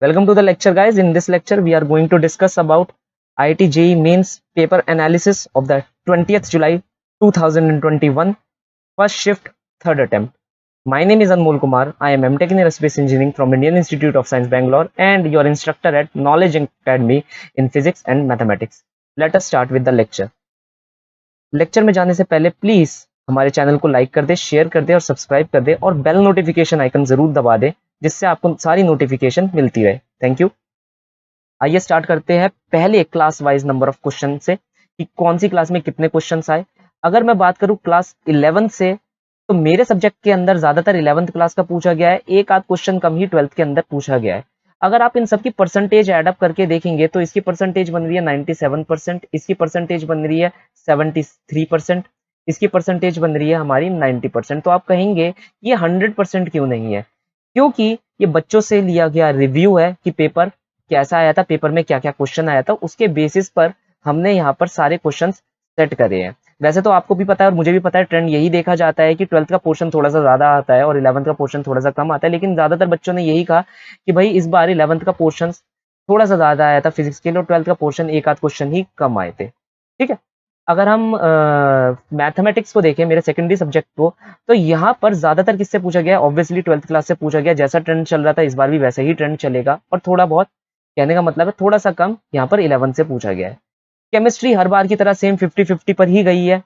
Welcome to the lecture, guys. In this lecture, we are going to discuss about IIT JEE Mains paper analysis of the 20th July 2021 first shift third attempt. My name is Anmol Kumar. I am MTech in Aerospace Engineering from Indian Institute of Science Bangalore and your instructor at Knowledge Academy in Physics and Mathematics. Let us start with the lecture. Lecture में जाने से पहले please हमारे channel को like कर दे, share कर दे और subscribe कर दे और बेल नोटिफिकेशन आइकन जरूर दबा दे जिससे आपको सारी नोटिफिकेशन मिलती रहे। Thank you. आइए स्टार्ट करते हैं पहले class wise number of question से कि कौन सी क्लास में कितने क्वेश्चन आए। अगर मैं बात करूं क्लास 11 से तो मेरे सब्जेक्ट के अंदर ज्यादातर 11th क्लास का पूछा गया है, एक आध क्वेश्चन कम ही 12th के अंदर पूछा गया है। अगर आप इन सबकी परसेंटेज एड अप करके देखेंगे तो इसकी परसेंटेज बन रही है 97%, इसकी परसेंटेज बन रही है 73%, इसकी परसेंटेज बन रही है हमारी 90%। तो आप कहेंगे ये 100% क्यों नहीं है? क्योंकि ये बच्चों से लिया गया रिव्यू है कि पेपर कैसा आया था, पेपर में क्या क्या क्वेश्चन आया था, उसके बेसिस पर हमने यहाँ पर सारे क्वेश्चन सेट करे हैं। वैसे तो आपको भी पता है और मुझे भी पता है, ट्रेंड यही देखा जाता है कि 12th का पोर्शन थोड़ा सा ज्यादा आता है और 11th का पोर्शन थोड़ा सा कम आता है, लेकिन ज्यादातर बच्चों ने यही कहा कि भाई इस बार 11th का पोर्शन थोड़ा सा ज्यादा आया था फिजिक्स के लिए और 12th का पोर्शन एक आध क्वेश्चन ही कम आए थे। ठीक है। अगर हम मैथमेटिक्स को देखें, मेरे सेकेंडरी सब्जेक्ट को, तो यहाँ पर ज्यादातर किससे पूछा गया? ऑब्वियसली 12th क्लास से पूछा गया। जैसा ट्रेंड चल रहा था इस बार भी वैसे ही ट्रेंड चलेगा और थोड़ा बहुत, कहने का मतलब है थोड़ा सा कम, यहाँ पर 11 से पूछा गया है। केमिस्ट्री हर बार की तरह सेम 50-50 पर ही गई है,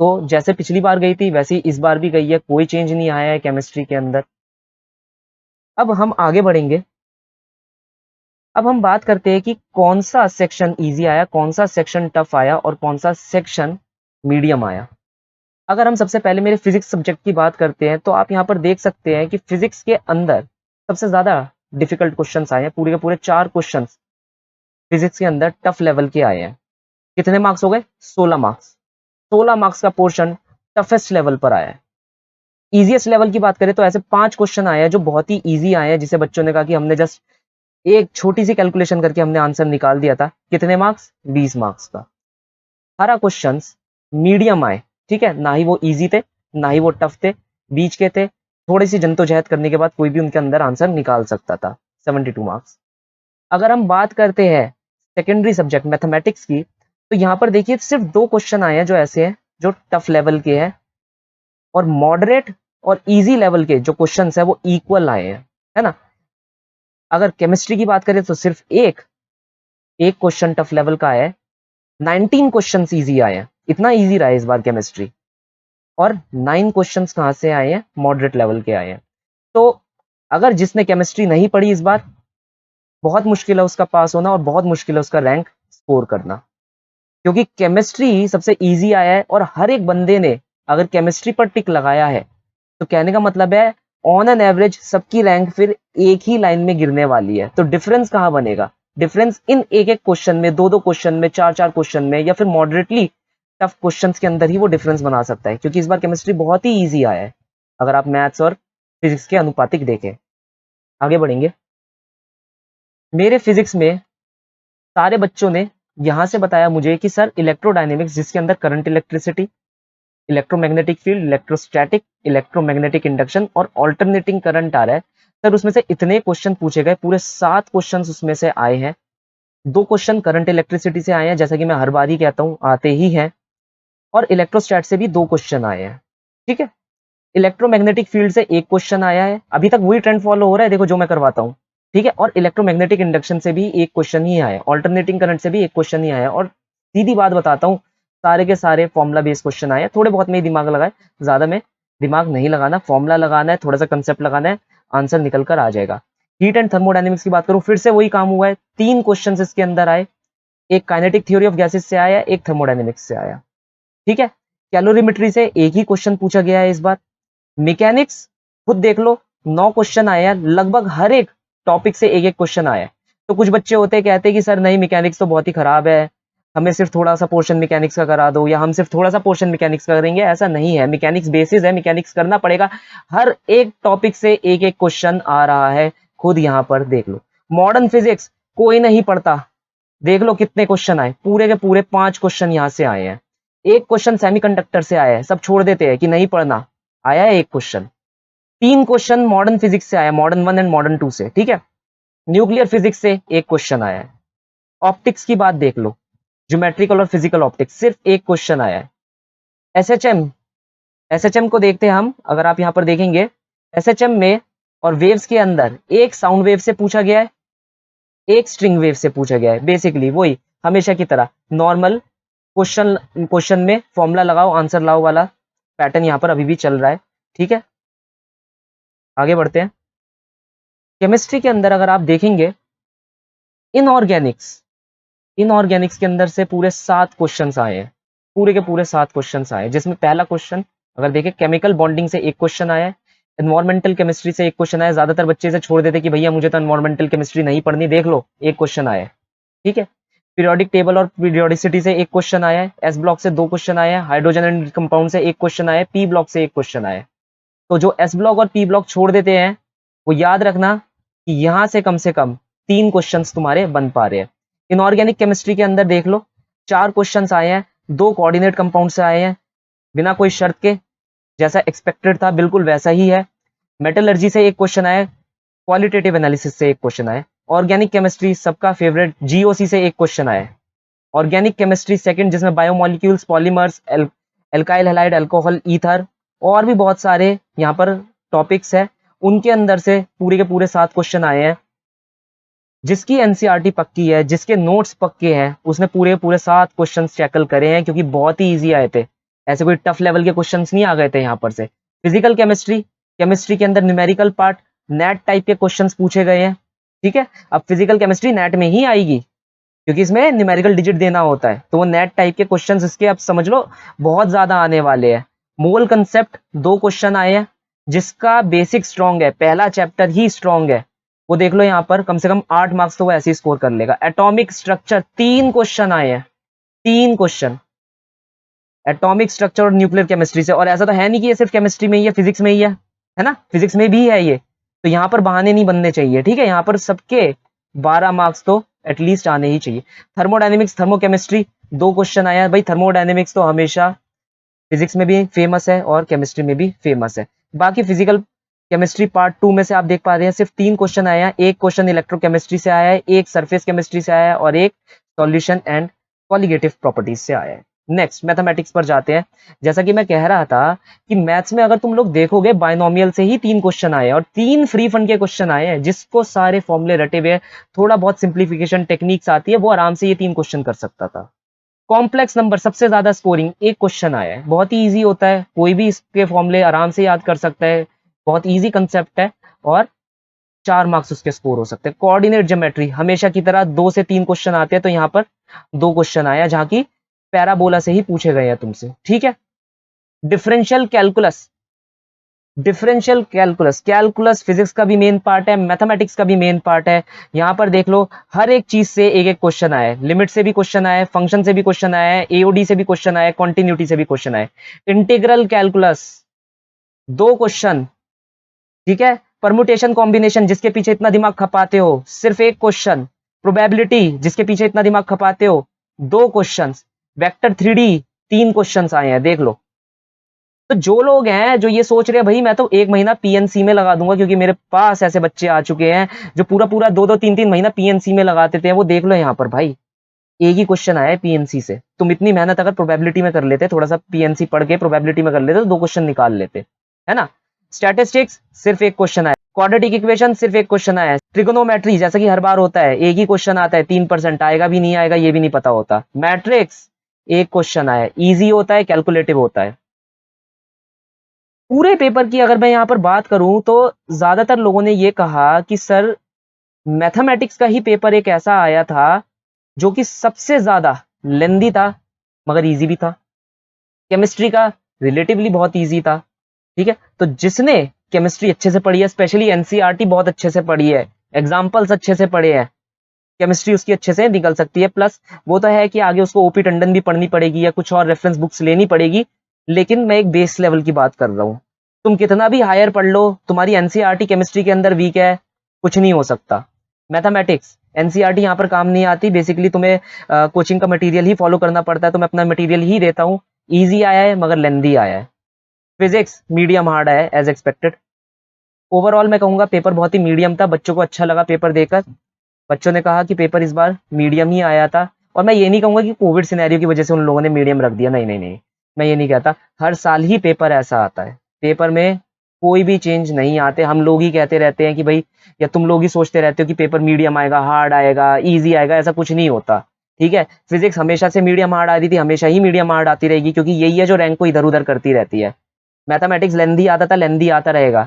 तो जैसे पिछली बार गई थी वैसे ही इस बार भी गई है, कोई चेंज नहीं आया है केमिस्ट्री के अंदर। अब हम आगे बढ़ेंगे। अब हम बात करते हैं कि कौन सा सेक्शन इजी आया, कौन सा सेक्शन टफ आया और कौन सा सेक्शन मीडियम आया। अगर हम सबसे पहले मेरे फिजिक्स सब्जेक्ट की बात करते हैं तो आप यहाँ पर देख सकते हैं कि फिजिक्स के अंदर सबसे ज्यादा डिफिकल्ट क्वेश्चंस आए हैं। पूरे के पूरे 4 क्वेश्चंस फिजिक्स के अंदर टफ लेवल के आए हैं। कितने मार्क्स हो गए? 16 मार्क्स। 16 मार्क्स का पोर्शन टफेस्ट लेवल पर आया है। इजीएस्ट लेवल की बात करें तो ऐसे 5 क्वेश्चन आए हैं जो बहुत ही इजी आए हैं, जिसे बच्चों ने कहा कि हमने जस्ट एक छोटी सी कैलकुलेशन करके हमने आंसर निकाल दिया था। कितने मार्क्स? 20 मार्क्स का। 18 क्वेश्चन मीडियम आए। ठीक है, ना ही वो इजी थे ना ही वो टफ थे, बीच के थे। थोड़ी सी जद्दोजहद करने के बाद कोई भी उनके अंदर आंसर निकाल सकता था। 72 मार्क्स। अगर हम बात करते हैं सेकेंडरी सब्जेक्ट मैथमेटिक्स की, तो यहाँ पर देखिए सिर्फ 2 क्वेश्चन आए हैं जो ऐसे हैं जो टफ लेवल के हैं, और मॉडरेट और इजी लेवल के जो क्वेश्चंस है वो इक्वल आए हैं, है ना। अगर केमिस्ट्री की बात करें तो सिर्फ एक एक क्वेश्चन टफ लेवल का है, 19 क्वेश्चंस इजी आए हैं। इतना इजी रहा है इस बार केमिस्ट्री। और 9 क्वेश्चंस कहां से आए हैं? मॉडरेट लेवल के आए हैं। तो अगर जिसने केमिस्ट्री नहीं पढ़ी इस बार, बहुत मुश्किल है उसका पास होना और बहुत मुश्किल है उसका रैंक स्कोर करना, क्योंकि केमिस्ट्री सबसे इजी आया है और हर एक बंदे ने अगर केमिस्ट्री पर टिक लगाया है तो कहने का मतलब है ऑन एन एवरेज सबकी रैंक फिर एक ही लाइन में गिरने वाली है। तो डिफरेंस कहां बनेगा? डिफरेंस इन एक एक क्वेश्चन में, दो दो क्वेश्चन में, चार चार क्वेश्चन में, या फिर मॉडरेटली टफ क्वेश्चंस के अंदर ही वो डिफरेंस बना सकता है, क्योंकि इस बार केमिस्ट्री बहुत ही इजी आया है अगर आप मैथ्स और फिजिक्स के अनुपातिक देखें। आगे बढ़ेंगे। मेरे फिजिक्स में सारे बच्चों ने यहां से बताया मुझे कि सर इलेक्ट्रोडायनेमिक्स, जिसके अंदर current electricity, electromagnetic field, electrostatic, electromagnetic induction और ऑल्टरनेटिंग करंट आ रहा है, सर उसमें से इतने क्वेश्चन पूछे गए, पूरे 7 क्वेश्चन उसमें से आए हैं। 2 क्वेश्चन करंट इलेक्ट्रिसिटी से आए हैं, जैसा कि मैं हर बार ही कहता हूं आते ही हैं, और इलेक्ट्रोस्टैट से भी 2 क्वेश्चन आए हैं। ठीक है। इलेक्ट्रोमैग्नेटिक फील्ड से एक क्वेश्चन आया है, अभी तक वही ट्रेंड फॉलो हो रहा है, देखो जो मैं करवाता हूँ। ठीक है। और इलेक्ट्रोमैग्नेटिक इंडक्शन से भी एक क्वेश्चन ही आया, ऑल्टरनेटिंग करंट से भी एक क्वेश्चन ही आया। और सीधी बात बताता हूँ, सारे के सारे फॉर्मुला बेस्ड क्वेश्चन आए हैं। थोड़े बहुत में ही दिमाग लगाए, ज्यादा में दिमाग नहीं लगाना, फॉर्मुला लगाना है, थोड़ा सा कंसेप्ट लगाना है, आंसर निकल कर आ जाएगा। हीट एंड थर्मोडायनेमिक्स की बात करूं, फिर से वही काम हुआ है। 3 क्वेश्चन इसके अंदर आए, एक काइनेटिक थ्योरी ऑफ गैसेस से आया, एक थर्मोडायनेमिक्स से आया। ठीक है। कैलोरीमेट्री से एक ही क्वेश्चन पूछा गया है इस बार। मैकेनिक्स खुद देख लो, 9 क्वेश्चन आए हैं, लगभग हर एक टॉपिक से एक एक क्वेश्चन आया है। तो कुछ बच्चे होते हैं कहते हैं कि सर नहीं, मैकेनिक्स तो बहुत ही खराब है, हमें सिर्फ थोड़ा सा पोर्शन मैकेनिक्स का करा दो, या हम सिर्फ थोड़ा सा पोर्शन मैकेनिक्स का करेंगे। ऐसा नहीं है, मैकेनिक्स बेसिस है, मैकेनिक्स करना पड़ेगा। हर एक टॉपिक से एक एक क्वेश्चन आ रहा है, खुद यहां पर देख लो। मॉडर्न फिजिक्स कोई नहीं पढ़ता, देख लो कितने क्वेश्चन आए, पूरे के पूरे 5 क्वेश्चन यहां से आए हैं। एक क्वेश्चन सेमीकंडक्टर से आया है, सब छोड़ देते हैं कि नहीं पढ़ना, आया है एक क्वेश्चन। 3 क्वेश्चन मॉडर्न फिजिक्स से आया, मॉडर्न 1 एंड मॉडर्न 2 से। ठीक है। न्यूक्लियर फिजिक्स से एक क्वेश्चन आया है। ऑप्टिक्स की बात देख लो, ज्योमेट्रिकल और फिजिकल ऑप्टिक्स, सिर्फ एक क्वेश्चन आया है। एसएचएम, एसएचएम को देखते हैं हम, अगर आप यहां पर देखेंगे एसएचएम में और वेव्स के अंदर एक साउंड वेव से पूछा गया है, एक स्ट्रिंग वेव से पूछा गया है। बेसिकली वही हमेशा की तरह नॉर्मल क्वेश्चन, क्वेश्चन में फॉर्मूला लगाओ आंसर लाओ वाला पैटर्न यहां पर अभी भी चल रहा है। ठीक है, आगे बढ़ते हैं। केमिस्ट्री के अंदर अगर आप देखेंगे इनऑर्गेनिक्स, इनऑर्गेनिक्स के अंदर से पूरे 7 क्वेश्चंस आए हैं, पूरे के पूरे 7 क्वेश्चंस आए, जिसमें पहला क्वेश्चन अगर देखें केमिकल बॉन्डिंग से एक क्वेश्चन आया है, एनवायरमेंटल केमिस्ट्री से एक क्वेश्चन आया। ज्यादातर बच्चे से छोड़ देते कि भैया मुझे तो एनवायरमेंटल केमिस्ट्री नहीं पढ़नी, देख लो एक क्वेश्चन आया है। ठीक है, पीरियोडिक टेबल और पीरियोडिसिटी से एक क्वेश्चन आया है, एस ब्लॉक से 2 क्वेश्चन आया है, हाइड्रोजन एंड कंपाउंड से एक क्वेश्चन आया है, पी ब्लॉक से एक क्वेश्चन आया है। तो जो एस ब्लॉक और पी ब्लॉक छोड़ देते हैं वो याद रखना कि यहां से कम 3 क्वेश्चंस तुम्हारे बन पा रहे हैं। इनऑर्गेनिक केमिस्ट्री के अंदर देख लो 4 क्वेश्चंस आए हैं, 2 कोऑर्डिनेट कंपाउंड से आए हैं बिना कोई शर्त के, जैसा एक्सपेक्टेड था बिल्कुल वैसा ही है। मेटलर्जी से एक क्वेश्चन आया, क्वालिटेटिव एनालिसिस से एक क्वेश्चन आया। ऑर्गेनिक केमिस्ट्री सबका फेवरेट जीओसी से एक क्वेश्चन आया। ऑर्गेनिक केमिस्ट्री सेकंड, जिसमें biomolecules, polymers, alkyl halide, alcohol, ether और भी बहुत सारे यहाँ पर टॉपिक्स है, उनके अंदर से पूरे के पूरे 7 क्वेश्चन आए हैं। जिसकी एनसीईआरटी पक्की है, जिसके नोट्स पक्के हैं, उसने पूरे पूरे 7 क्वेश्चंस टैकल करे हैं, क्योंकि बहुत ही इजी आए थे, ऐसे कोई टफ लेवल के क्वेश्चंस नहीं आ गए थे यहाँ पर से। फिजिकल केमिस्ट्री, केमिस्ट्री के अंदर न्यूमेरिकल पार्ट, नेट टाइप के क्वेश्चंस पूछे गए हैं। ठीक है, अब फिजिकल केमिस्ट्री नेट में ही आएगी क्योंकि इसमें न्यूमेरिकल डिजिट देना होता है, तो वो नेट टाइप के क्वेश्चंस इसके अब समझ लो बहुत ज्यादा आने वाले हैं। मोल कंसेप्ट 2 क्वेश्चन आए हैं, जिसका बेसिक स्ट्रॉन्ग है, पहला चैप्टर ही स्ट्रॉन्ग है, वो देख लो यहाँ पर कम से कम 8 मार्क्स तो वो ऐसे ही स्कोर कर लेगा। एटॉमिक स्ट्रक्चर 3 क्वेश्चन आए हैं, 3 क्वेश्चन एटॉमिक स्ट्रक्चर और न्यूक्लियर केमिस्ट्री से। और ऐसा तो है नहीं कि ये सिर्फ केमिस्ट्री में ही है, फिजिक्स में ही है ना, फिजिक्स में भी है ये, तो यहाँ पर बहाने नहीं बनने चाहिए। ठीक है, यहाँ पर सबके 12 मार्क्स तो एटलीस्ट आने ही चाहिए। थर्मोडायनेमिक्स, थर्मोकेमिस्ट्री 2 क्वेश्चन आया है भाई। थर्मोडायनेमिक्स तो हमेशा फिजिक्स में भी फेमस है और केमिस्ट्री में भी फेमस है। बाकी फिजिकल केमिस्ट्री पार्ट 2 में से आप देख पा रहे हैं सिर्फ 3 क्वेश्चन आया है। एक क्वेश्चन इलेक्ट्रोकेमिस्ट्री से आया है, एक सरफेस केमिस्ट्री से आया है और एक सॉल्यूशन एंड कॉलिगेटिव प्रॉपर्टीज से आया है। नेक्स्ट मैथमेटिक्स पर जाते हैं। जैसा कि मैं कह रहा था कि मैथ्स में अगर तुम लोग देखोगे बायनोमियल से ही 3 क्वेश्चन आए हैं और 3 फ्री फंड के क्वेश्चन आए हैं, जिसको सारे फॉर्मूले रटे हुए, थोड़ा बहुत सिंप्लीफिकेशन टेक्निक्स आती है, वो आराम से ये 3 क्वेश्चन कर सकता था। कॉम्प्लेक्स नंबर सबसे ज्यादा स्कोरिंग, एक क्वेश्चन आया है, बहुत ही इजी होता है, कोई भी इसके फॉर्मूले आराम से याद कर सकता है, बहुत इजी कंसेप्ट है और 4 मार्क्स उसके स्कोर हो सकते हैं। कोऑर्डिनेट ज्योमेट्री हमेशा की तरह 2 से 3 क्वेश्चन आते हैं, तो यहाँ पर 2 क्वेश्चन आया जहां की पैराबोला से ही पूछे गए हैं तुमसे। ठीक है, differential calculus, differential calculus, calculus physics का भी मेन पार्ट है, मैथमेटिक्स का भी मेन पार्ट है। यहां पर देख लो हर एक चीज से एक एक क्वेश्चन आया है, लिमिट से भी क्वेश्चन आया है, फंक्शन से भी क्वेश्चन आया है, एओडी से भी क्वेश्चन आया है, कॉन्टिन्यूटी से भी क्वेश्चन आया है। Integral calculus 2 question. ठीक है, परमुटेशन कॉम्बिनेशन जिसके पीछे इतना दिमाग खपाते हो, सिर्फ एक क्वेश्चन। प्रोबेबिलिटी जिसके पीछे इतना दिमाग खपाते हो, 2 क्वेश्चन। वेक्टर 3D 3 क्वेश्चन आए हैं, देख लो। तो जो लोग हैं जो ये सोच रहे हैं भाई मैं तो 1 महीना पीएनसी में लगा दूंगा, क्योंकि मेरे पास ऐसे बच्चे आ चुके हैं जो पूरा पूरा 2-2 3-3 महीना पीएनसी में लगाते थे, वो देख लो यहाँ पर भाई एक ही क्वेश्चन आया है पीएनसी से। तुम इतनी मेहनत अगर प्रोबेबिलिटी में कर लेते, थोड़ा सा पीएनसी पढ़ के प्रोबेबिलिटी में कर लेते, तो 2 क्वेश्चन निकाल लेते, है ना। स्टैटिस्टिक्स सिर्फ एक क्वेश्चन आया, क्वाड्रेटिक इक्वेशन सिर्फ एक क्वेश्चन आया है, ट्रिगोनोमेट्री जैसा कि हर बार होता है एक ही क्वेश्चन आता है, 3% आएगा भी नहीं आएगा ये भी नहीं पता होता। मैट्रिक्स एक क्वेश्चन आया है, ईजी होता है, कैलकुलेटिव होता है। पूरे पेपर की अगर मैं यहाँ पर बात करूं तो ज्यादातर लोगों ने ये कहा कि सर मैथमेटिक्स का ही पेपर एक ऐसा आया था जो कि सबसे ज्यादा लेंदी था मगर इजी भी था। केमिस्ट्री का रिलेटिवली बहुत इजी था। ठीक है, तो जिसने केमिस्ट्री अच्छे से पढ़ी है, स्पेशली एनसीईआरटी बहुत अच्छे से पढ़ी है, एग्जाम्पल्स अच्छे से पढ़े हैं, केमिस्ट्री उसकी अच्छे से निकल सकती है। प्लस वो तो है कि आगे उसको ओपी टंडन भी पढ़नी पड़ेगी या कुछ और रेफरेंस बुक्स लेनी पड़ेगी, लेकिन मैं एक बेस लेवल की बात कर रहा हूँ। तुम कितना भी हायर पढ़ लो, तुम्हारी एनसीईआरटी केमिस्ट्री के अंदर वीक है, कुछ नहीं हो सकता। मैथमेटिक्स एनसीईआरटी यहाँ पर काम नहीं आती, बेसिकली तुम्हें कोचिंग का मटेरियल ही फॉलो करना पड़ता है, तो मैं अपना मटेरियल ही देता हूँ। ईजी आया है मगर लेंदी आया है। फिजिक्स मीडियम हार्ड है एज एक्सपेक्टेड। ओवरऑल मैं कहूँगा पेपर बहुत ही मीडियम था, बच्चों को अच्छा लगा पेपर देकर। बच्चों ने कहा कि पेपर इस बार मीडियम ही आया था, और मैं ये नहीं कहूँगा कि कोविड सिनेरियो की वजह से उन लोगों ने मीडियम रख दिया, नहीं नहीं नहीं, मैं ये नहीं कहता। हर साल ही पेपर ऐसा आता है, पेपर में कोई भी चेंज नहीं आते। हम लोग ही कहते रहते हैं कि भाई, या तुम लोग ही सोचते रहते हो कि पेपर मीडियम आएगा, हार्ड आएगा, ईजी आएगा, ऐसा कुछ नहीं होता। ठीक है, फिजिक्स हमेशा से मीडियम हार्ड आती थी, हमेशा ही मीडियम हार्ड आती रहेगी, क्योंकि यही है जो रैंक को इधर उधर करती रहती है। मैथमेटिक्स लेंदी आता था, लेंदी आता रहेगा।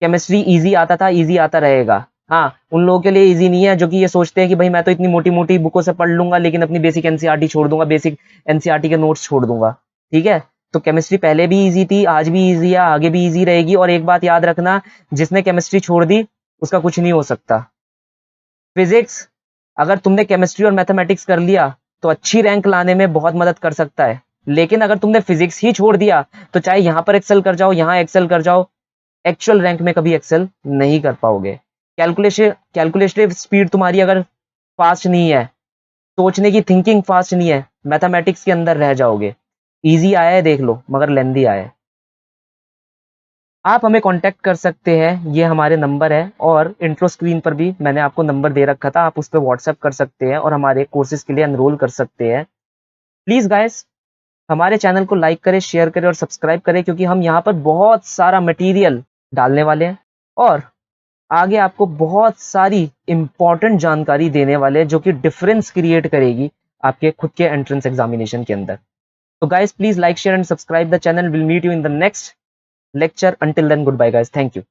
केमिस्ट्री इजी आता था, इजी आता रहेगा। हाँ, उन लोगों के लिए इजी नहीं है जो कि ये सोचते हैं कि भाई मैं तो इतनी मोटी मोटी बुकों से पढ़ लूंगा, लेकिन अपनी बेसिक एनसीईआरटी छोड़ दूंगा, बेसिक एनसीईआरटी के नोट्स छोड़ दूंगा। ठीक है, तो केमिस्ट्री पहले भी इजी थी, आज भी इजी है, आगे भी इजी रहेगी। और एक बात याद रखना, जिसने केमिस्ट्री छोड़ दी उसका कुछ नहीं हो सकता। फिजिक्स, अगर तुमने केमिस्ट्री और मैथमेटिक्स कर लिया तो अच्छी रैंक लाने में बहुत मदद कर सकता है, लेकिन अगर तुमने फिजिक्स ही छोड़ दिया तो चाहे यहां पर एक्सेल कर जाओ, यहां एक्सेल कर जाओ, एक्चुअल रैंक में कभी एक्सेल नहीं कर पाओगे। कैलकुलेटिव स्पीड तुम्हारी अगर फास्ट नहीं है, सोचने की थिंकिंग फास्ट नहीं है, मैथमेटिक्स के अंदर रह जाओगे। इजी आया है देख लो, मगर लेंदी आया है। आप हमें कांटेक्ट कर सकते हैं, ये हमारे नंबर है, और इंट्रो स्क्रीन पर भी मैंने आपको नंबर दे रखा था, आप उस पर व्हाट्सएप कर सकते हैं और हमारे कोर्सेज के लिए एनरोल कर सकते हैं। प्लीज गाइस, हमारे चैनल को लाइक करें, शेयर करें और सब्सक्राइब करें, क्योंकि हम यहाँ पर बहुत सारा मटेरियल डालने वाले हैं, और आगे आपको बहुत सारी इंपॉर्टेंट जानकारी देने वाले हैं जो कि डिफरेंस क्रिएट करेगी आपके खुद के एंट्रेंस एग्जामिनेशन के अंदर। तो guys, please like, share and subscribe the channel. Will meet you in the next lecture. Until then, goodbye guys, thank you.